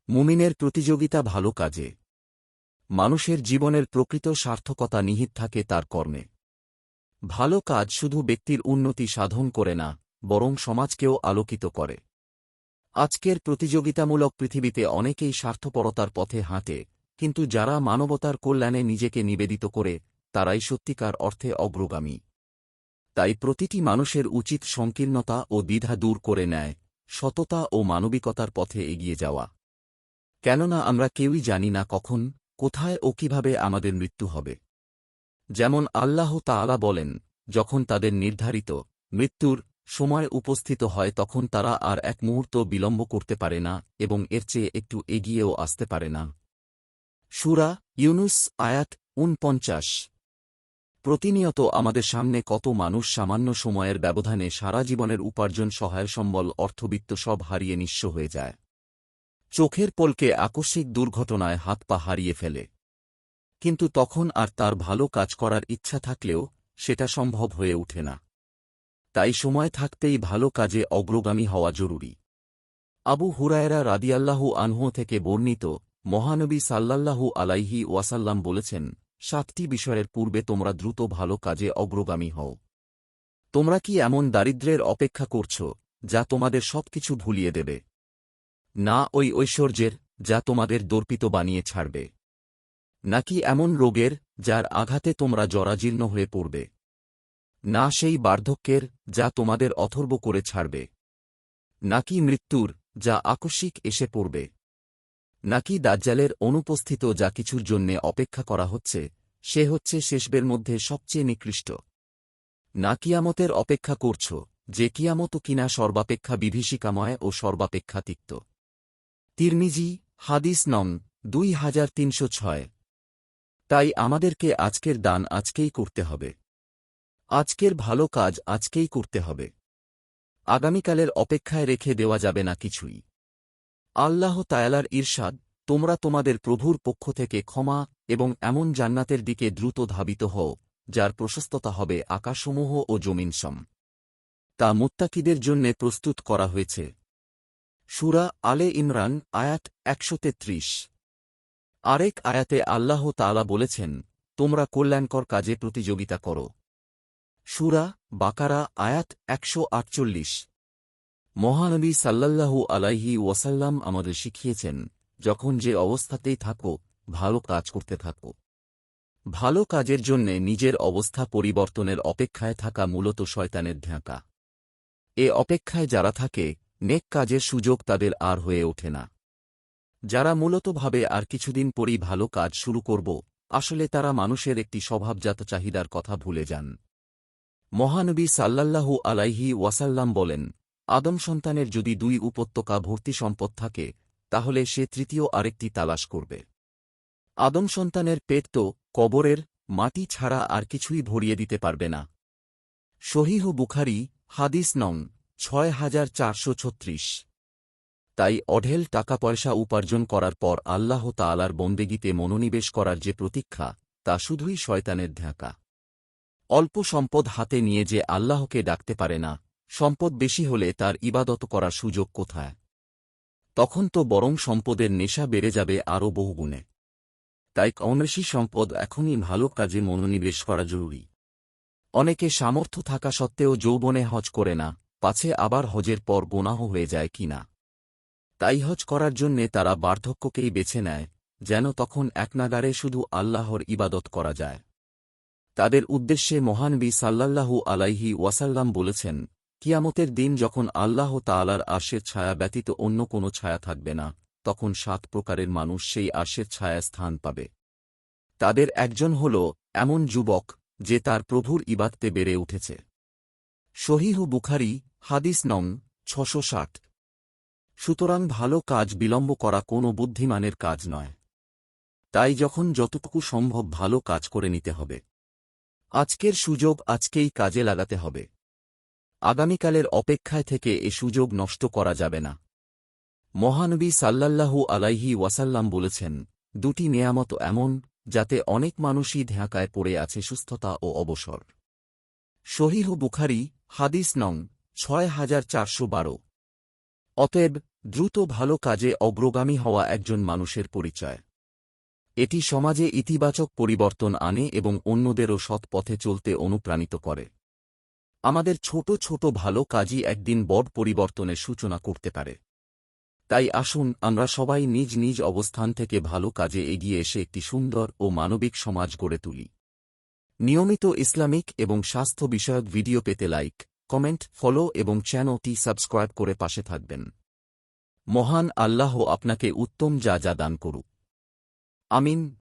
মুমিনের প্রতিযোগিতা ভালো কাজে। মানুষের জীবনের প্রকৃত সার্থকতা নিহিত থাকে তার কর্মে। ভালো কাজ শুধু ব্যক্তির উন্নতি সাধন করে না, বরং সমাজকেও আলোকিত করে। আজকের প্রতিযোগিতামূলক পৃথিবীতে অনেকেই স্বার্থপরতার পথে হাঁটে, কিন্তু যারা মানবতার কল্যাণে নিজেকে নিবেদিত করে, তারাই সত্যিকার অর্থে অগ্রগামী। তাই প্রতিটি মানুষের উচিত সংকীর্ণতা ও দ্বিধা দূর করে নেয়, সততা ও মানবিকতার পথে এগিয়ে যাওয়া। কেননা আমরা কেউই জানি না কখন, কোথায় ও কিভাবে আমাদের মৃত্যু হবে। যেমন আল্লাহ তাআলা বলেন, যখন তাদের নির্ধারিত মৃত্যুর সময় উপস্থিত হয় তখন তারা আর এক মুহূর্ত বিলম্ব করতে পারে না এবং এর চেয়ে একটু এগিয়েও আসতে পারে না। সূরা ইউনুস আয়াত ৪৯। প্রতিনিয়ত আমাদের সামনে কত মানুষ সামান্য সময়ের ব্যবধানে সারা জীবনের উপার্জন সহায় সম্বল অর্থবিত্ত সব হারিয়ে নিঃস্ব হয়ে যায়। চোখের পলকে আকস্মিক দুর্ঘটনায় হাত পা হারিয়ে ফেলে। কিন্তু তখন আর তার ভালো কাজ করার ইচ্ছা থাকলেও সেটা সম্ভব হয়ে ওঠে না। তাই সময় থাকতেই ভালো কাজে অগ্রগামী হওয়া জরুরি। আবু হুরায়রা রাদিয়াল্লাহু আনহু থেকে বর্ণিত, মহানবী সাল্লাল্লাহু আলাইহি ওয়াসাল্লাম বলেছেন, ৭টি বিষয়ের পূর্বে তোমরা দ্রুত ভালো কাজে অগ্রগামী হও। তোমরা কি এমন দারিদ্র্যের অপেক্ষা করছ, যা তোমাদের সবকিছু ভুলিয়ে দেবে? না ওই ঐশ্বর্যের, যা তোমাদের দর্পিত বানিয়ে ছাড়বে। নাকি এমন রোগের, যার আঘাতে তোমরা জরাজীর্ণ হয়ে পড়বে? না সেই বার্ধক্যের, যা তোমাদের অথর্ব করে ছাড়বে? নাকি মৃত্যুর, যা আকস্মিক এসে পড়বে? নাকি দাজ্জালের অনুপস্থিত যা কিছুর জন্যে অপেক্ষা করা হচ্ছে, সে হচ্ছে শেষবের মধ্যে সবচেয়ে নিকৃষ্ট? না কিয়ামতের অপেক্ষা করছ, যে কিয়ামত কিনা সর্বাপেক্ষা বিভীষিকাময় ও সর্বাপেক্ষা তিক্ত? তিরমিজি হাদিস নং ২৩০৬। তাই আমাদেরকে আজকের দান আজকেই করতে হবে। আজকের ভালো কাজ আজকেই করতে হবে। আগামীকালের অপেক্ষায় রেখে দেওয়া যাবে না কিছুই। আল্লাহ তাআলার ইরশাদ, তোমরা তোমাদের প্রভুর পক্ষ থেকে ক্ষমা এবং এমন জান্নাতের দিকে দ্রুত ধাবিত হও, যার প্রশস্ততা হবে আকাশসমূহ ও জমিন সম। তা মুত্তাকিদের জন্যে প্রস্তুত করা হয়েছে। সূরা আলে ইমরান আয়াত ১৩৩। আরেক আয়াতে আল্লাহ তাআলা বলেছেন, তোমরা কল্যাণকর কাজে প্রতিযোগিতা করো। সূরা বাকারা আয়াত ১৪৮। মহানবী সাল্লাল্লাহু আলাইহি ওয়াসাল্লাম আমাদের শিখিয়েছেন, যখন যে অবস্থাতেই থাকো, ভালো কাজ করতে থাকো। ভালো কাজের জন্যে নিজের অবস্থা পরিবর্তনের অপেক্ষায় থাকা মূলত শয়তানের ঢাকা। এ অপেক্ষায় যারা থাকে, নেক কাজের সুযোগ তাদের আর হয়ে ওঠে না। যারা মূলত ভাবে আর কিছুদিন পরই ভালো কাজ শুরু করব, আসলে তারা মানুষের একটি স্বভাবজাত চাহিদার কথা ভুলে যান। মহানবী সাল্লাল্লাহু আলাইহি ওয়াসাল্লাম বলেন, আদম সন্তানের যদি ২ উপত্যকা ভর্তি সম্পদ থাকে, তাহলে সে তৃতীয় আরেকটি তালাশ করবে। আদম সন্তানের পেট তো কবরের মাটি ছাড়া আর কিছুই ভরিয়ে দিতে পারবে না। সহিহ বুখারী হাদিস নং ৬৪৩৬। তাই অঢেল টাকা পয়সা উপার্জন করার পর আল্লাহ তাআলার বন্দেগীতে মনোনিবেশ করার যে প্রতীক্ষা, তা শুধুই শয়তানের ঢাকা। অল্প সম্পদ হাতে নিয়ে যে আল্লাহকে ডাকতে পারে না, সম্পদ বেশি হলে তার ইবাদত করার সুযোগ কোথায়? তখন তো বরং সম্পদের নেশা বেড়ে যাবে আরও বহুগুণে। তাই কমবেশি সম্পদ এখনই ভালো কাজে মনোনিবেশ করা জরুরি। অনেকে সামর্থ্য থাকা সত্ত্বেও যৌবনে হজ করে না, পাছে আবার হজের পর গোনাহ হয়ে যায় কিনা। তাই হজ করার জন্যে তারা বার্ধক্যকেই বেছে নেয়, যেন তখন একনাগাড়ে শুধু আল্লাহর ইবাদত করা যায়। তাদের উদ্দেশ্যে মহানবী সাল্লাল্লাহু আলাইহি ওয়াসাল্লাম বলেছেন, কিয়ামতের দিন যখন আল্লাহ তাআলার আরশের ছায়া ব্যতীত অন্য কোনো ছায়া থাকবে না, তখন ৭ প্রকারের মানুষ সেই আরশের ছায়ায় স্থান পাবে। তাদের একজন হল এমন যুবক, যে তার প্রভুর ইবাদতে বেড়ে উঠেছে। সহিহ বুখারী হাদিস নং ৬৬০। সুতরাং ভালো কাজ বিলম্ব করা কোনো বুদ্ধিমানের কাজ নয়। তাই যখন যতটুকু সম্ভব ভালো কাজ করে নিতে হবে। আজকের সুযোগ আজকেই কাজে লাগাতে হবে। আগামীকালের অপেক্ষায় থেকে এ সুযোগ নষ্ট করা যাবে না। মহানবী সাল্লাল্লাহু আলাইহি ওয়াসাল্লাম বলেছেন, ২টি নেয়ামত এমন, যাতে অনেক মানুষই ঢাকায় পড়ে আছে সুস্থতা ও অবসর। সহিহ বুখারী হাদিস নং ৬৪১২। অতএব দ্রুত ভালো কাজে অগ্রগামী হওয়া একজন মানুষের পরিচয়। এটি সমাজে ইতিবাচক পরিবর্তন আনে এবং অন্যদেরও সৎ পথে চলতে অনুপ্রাণিত করে। আমাদের ছোট ছোট ভালো কাজই একদিন বড় পরিবর্তনের সূচনা করতে পারে। তাই আসুন আমরা সবাই নিজ নিজ অবস্থান থেকে ভালো কাজে এগিয়ে এসে একটি সুন্দর ও মানবিক সমাজ গড়ে তুলি। নিয়মিত ইসলামিক এবং স্বাস্থ্য বিষয়ক ভিডিও পেতে লাইক, কমেন্ট, ফলো এবং চ্যানেলটি সাবস্ক্রাইব করে পাশে থাকবেন। মহান আল্লাহ আপনাকে উত্তম যা দান করুক। আমিন।